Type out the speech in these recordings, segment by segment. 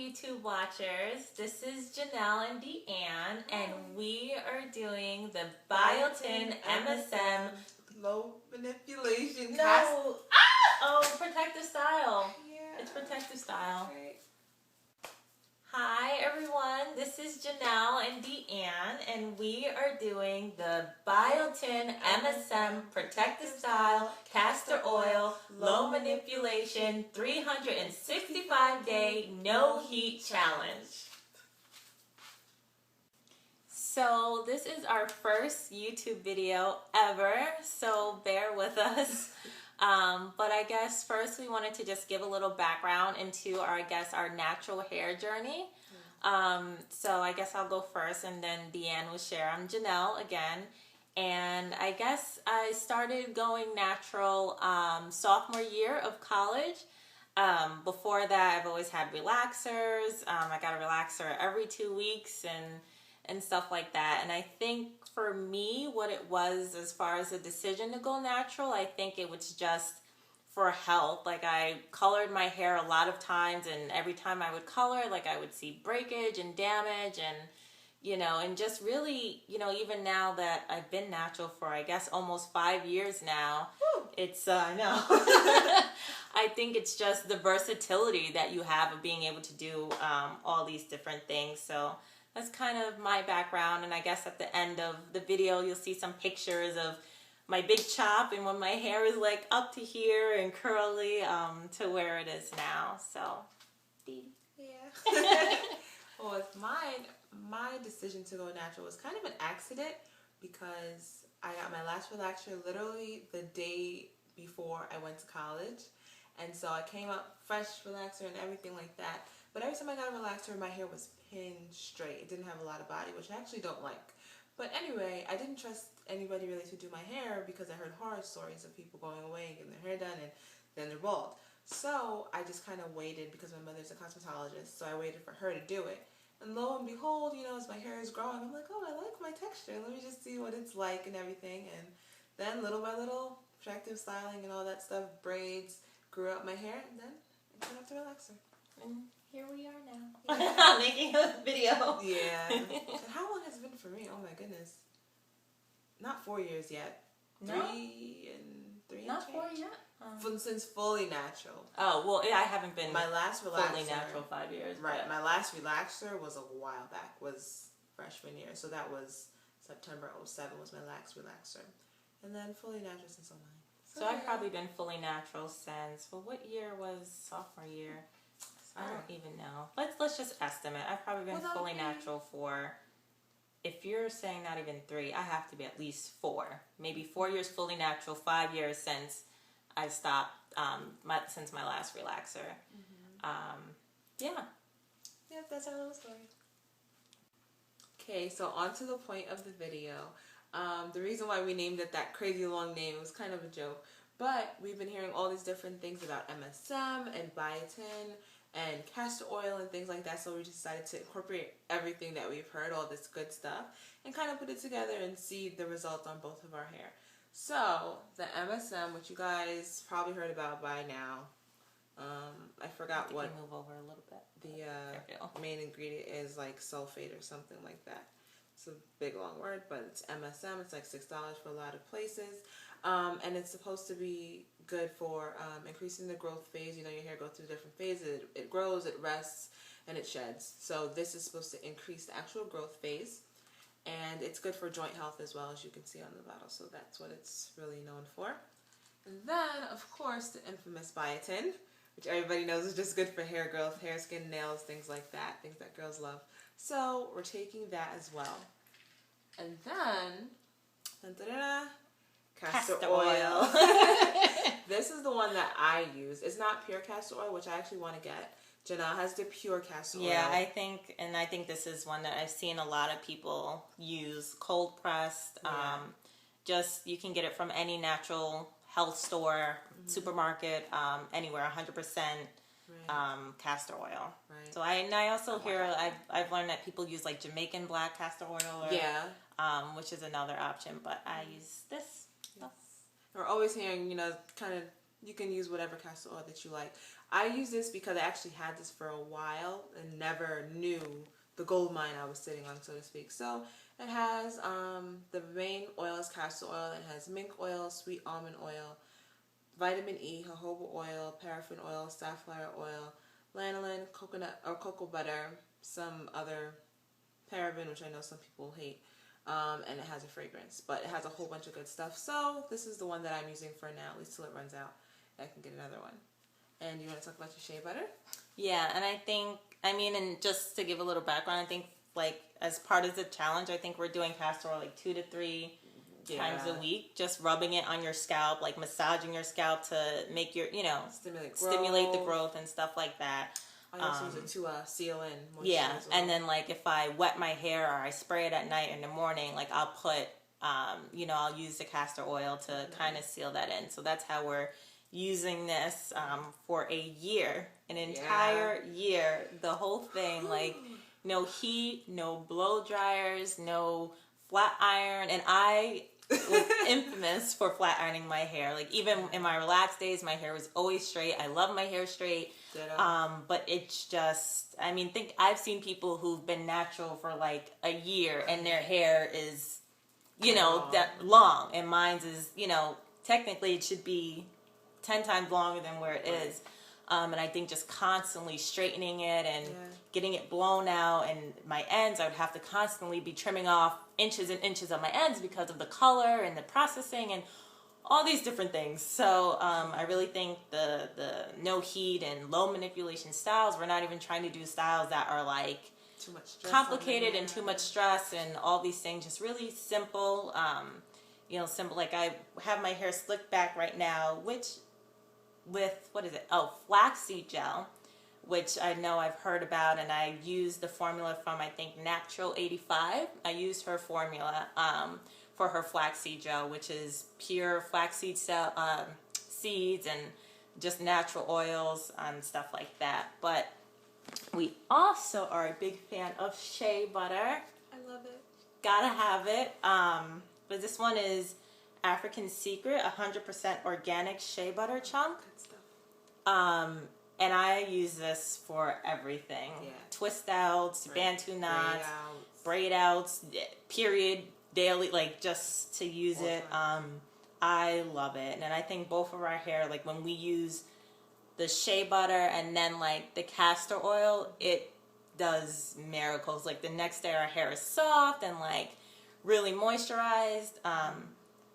YouTube watchers. This is Janelle and Deanne, and we are doing the Biotin MsM low manipulation. No. Oh, protective style. Yeah. It's protective style. Right. Hi everyone, this is Janelle and Deanne, and we are doing the Biotin MsM Protective Style Castor Oil Low Manipulation 365-Day No Heat Challenge. So this is our first YouTube video ever, so bear with us. But I guess first we wanted to just give a little background into our natural hair journey. So I guess I'll go first and then Deanne will share. I'm Janelle again, and I guess I started going natural sophomore year of college. Before that I've always had relaxers. I got a relaxer every 2 weeks and stuff like that. And I think for me, what it was as far as the decision to go natural, I think it was just for health. Like, I colored my hair a lot of times, and every time I would color, like, I would see breakage and damage, and and just really, even now that I've been natural for, I guess, almost 5 years now, it's, I know. I think it's just the versatility that you have of being able to do all these different things. So that's kind of my background, and I guess at the end of the video you'll see some pictures of my big chop and when my hair is like up to here and curly to where it is now. So, yeah. Well, with mine, my decision to go natural was kind of an accident because I got my last relaxer literally the day before I went to college, and so I came up fresh relaxer and everything like that. But every time I got a relaxer, my hair was pinned straight. It didn't have a lot of body, which I actually don't like. But anyway, I didn't trust anybody really to do my hair because I heard horror stories of people going away and getting their hair done and then they're bald. So I just kind of waited because my mother's a cosmetologist, so I waited for her to do it. And lo and behold, as my hair is growing, I'm like, oh, I like my texture. Let me just see what it's like and everything. And then little by little, protective styling and all that stuff, braids, grew out my hair, and then I turned off the relaxer. And here we are now, making a video. Yeah. And how long has it been for me? Oh my goodness. Not 4 years yet. No? Three and Not change. 4 yet. Since fully natural. Oh, well, I haven't been my last relaxer, fully natural 5 years. Right. But. My last relaxer was a while back. Was freshman year. So that was September 2007 was my last relaxer. And then fully natural since 2009. So I've probably been fully natural since, well, what year was sophomore year? I don't even know. Let's just estimate. I've probably been fully natural for, if you're saying not even 3, I have to be at least 4. Maybe 4 years fully natural, 5 years since I stopped, since my last relaxer. Yeah. Yeah, that's our little story. Okay, so on to the point of the video. The reason why we named it that crazy long name, it was kind of a joke. But we've been hearing all these different things about MsM and biotin and castor oil and things like that, so we decided to incorporate everything that we've heard, all this good stuff, and kind of put it together and see the results on both of our hair. So, the MsM, which you guys probably heard about by now, I forgot what move over a little bit. The main ingredient is, like sulfate or something like that. It's a big long word, but it's MsM. It's like $6 for a lot of places. And it's supposed to be good for increasing the growth phase. Your hair goes through different phases. It grows, it rests, and it sheds. So this is supposed to increase the actual growth phase. And it's good for joint health as well, as you can see on the bottle. So that's what it's really known for. And then, of course, the infamous biotin, which everybody knows is just good for hair growth, hair, skin, nails, things like that. Things that girls love. So we're taking that as well. And then, castor oil. This is the one that I use. It's not pure castor oil, which I actually want to get. Janelle has the pure castor oil. Yeah, I think this is one that I've seen a lot of people use, cold pressed. Yeah. Just, you can get it from any natural health store, supermarket, anywhere, 100% castor oil. Right. So I also hear, I've learned that people use like Jamaican black castor oil, or, which is another option, but I use this. Yes. We're always hearing, kind of, you can use whatever castor oil that you like. I use this because I actually had this for a while and never knew the gold mine I was sitting on, so to speak. So it has the main oil is castor oil. It has mink oil, sweet almond oil, vitamin E, jojoba oil, paraffin oil, safflower oil, lanolin, coconut or cocoa butter, some other paraben, which I know some people hate, and it has a fragrance, but it has a whole bunch of good stuff. So this is the one that I'm using for now, at least till it runs out. I can get another one. And you want to talk about your shea butter? Yeah, and and just to give a little background, I think like as part of the challenge, I think we're doing castor oil like 2 to 3 times a week, just rubbing it on your scalp, like massaging your scalp to make your, stimulate the growth and stuff like that. I also use it to seal in moisture. Yeah, as well. And then like if I wet my hair or I spray it at night or in the morning, like I'll put, I'll use the castor oil to kind of seal that in. So that's how we're using this for a year, an entire year, the whole thing, like no heat, no blow dryers, no flat iron, and I was infamous for flat ironing my hair. Like even in my relaxed days, my hair was always straight. I love my hair straight. But it's just, I've seen people who've been natural for like a year and their hair is, that long, and mine's is, technically it should be 10 times longer than where it is. And I think just constantly straightening it and getting it blown out, and my ends, I would have to constantly be trimming off inches and inches of my ends because of the color and the processing and all these different things. So I really think the no heat and low manipulation styles, we're not even trying to do styles that are like too much stress, complicated and too much stress and all these things. Just really simple, simple. Like I have my hair slicked back right now, with flaxseed gel, which I know I've heard about, and I used the formula from, I think, Natural 85. I used her formula for her flaxseed gel, which is pure flaxseed seeds and just natural oils and stuff like that. But we also are a big fan of shea butter. I love it. Gotta have it. But this one is African Secret, 100% organic shea butter chunk. Good stuff. And I use this for everything. Yeah. Twist outs, bantu knots, braid outs, period, daily, like just to use it. I love it. And I think both of our hair, like when we use the shea butter and then like the castor oil, it does miracles. Like the next day our hair is soft and like really moisturized.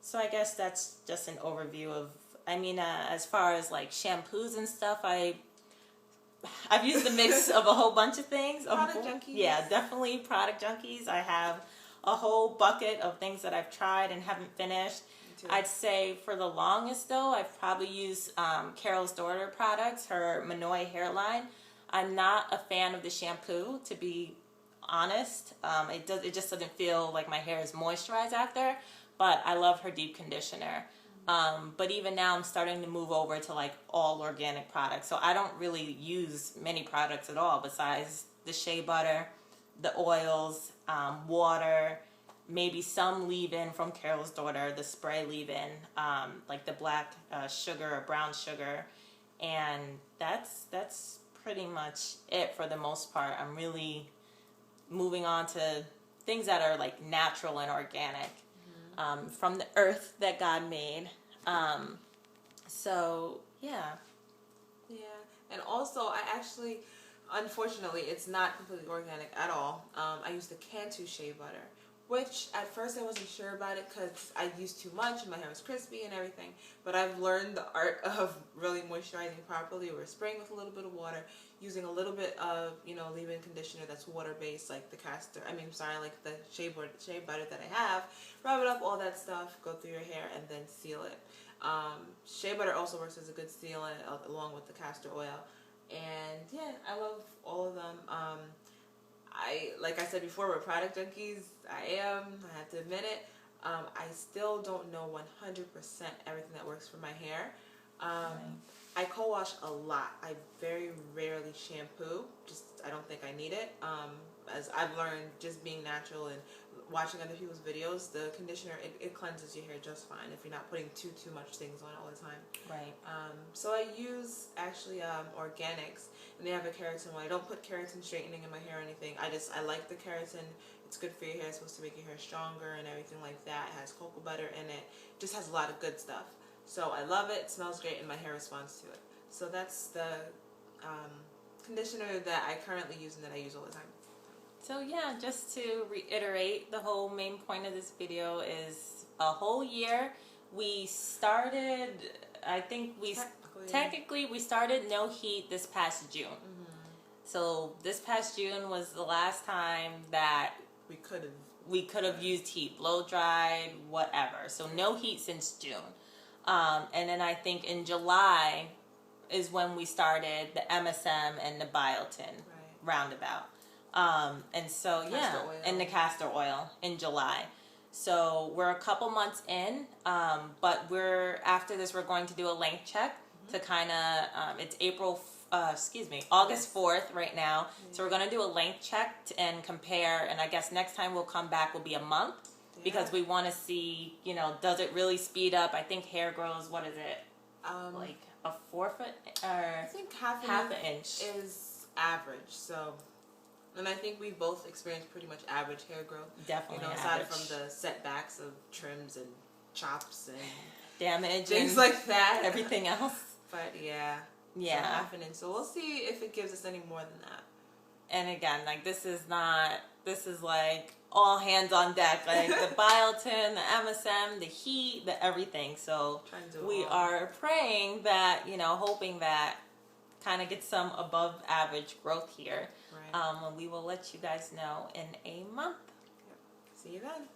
So I guess that's just an overview of, as far as like shampoos and stuff, I've used a mix of a whole bunch of things. Product junkies. Yeah, definitely product junkies. I have a whole bucket of things that I've tried and haven't finished. I'd say for the longest though, I've probably used Carol's Daughter products, her Manoy hairline. I'm not a fan of the shampoo, to be honest. It just doesn't feel like my hair is moisturized after, but I love her deep conditioner. But even now I'm starting to move over to like all organic products. So I don't really use many products at all besides the shea butter, the oils, water, maybe some leave-in from Carol's Daughter, the spray leave-in, like the black sugar or brown sugar. And that's pretty much it for the most part. I'm really moving on to things that are like natural and organic. From the earth that God made. So, yeah. Yeah. And also, I actually, unfortunately, it's not completely organic at all. I use the Cantu shea butter, which at first I wasn't sure about it because I used too much and my hair was crispy and everything. But I've learned the art of really moisturizing properly. We're spraying with a little bit of water, using a little bit of, leave-in conditioner that's water-based, like the like the shea butter that I have. Rub it up, all that stuff, go through your hair, and then seal it. Shea butter also works as a good sealant along with the castor oil. And yeah, I love all of them. Like I said before, we're product junkies. I have to admit it. I still don't know 100% everything that works for my hair. I co-wash a lot. I very rarely shampoo. I don't think I need it. As I've learned, just being natural and watching other people's videos, the conditioner, it cleanses your hair just fine if you're not putting too much things on all the time. Right. So I use actually organics, and they have a keratin one. I don't put keratin straightening in my hair or anything. I like the keratin. It's good for your hair. It's supposed to make your hair stronger and everything like that. It has cocoa butter in it. Just has a lot of good stuff. So I love it. It smells great, and my hair responds to it. So that's the conditioner that I currently use and that I use all the time. So yeah, just to reiterate, the whole main point of this video is a whole year. We started, I think technically we started no heat this past June. Mm-hmm. So this past June was the last time that we could have used heat, blow dried, whatever. So no heat since June. And then I think in July is when we started the MsM and the Biotin roundabout. And so and the castor oil in July. So we're a couple months in, but after this we're going to do a length check to kind of it's August 4th right now. So we're going to do a length check and compare, and I guess next time we'll come back will be a month because we want to see, does it really speed up? I think hair grows, what is it? Like a 4 foot or I think half an inch is average. So, and I think we both experienced pretty much average hair growth. Definitely, aside from the setbacks of trims and chops and damage, things and like that, everything else. But yeah, so half an inch. So we'll see if it gives us any more than that. And again, like this is like all hands on deck, like the Biotin, the MsM, the heat, the everything. So we are praying that, hoping that kind of get some above average growth here. Right. And we will let you guys know in a month. Yep. See you then.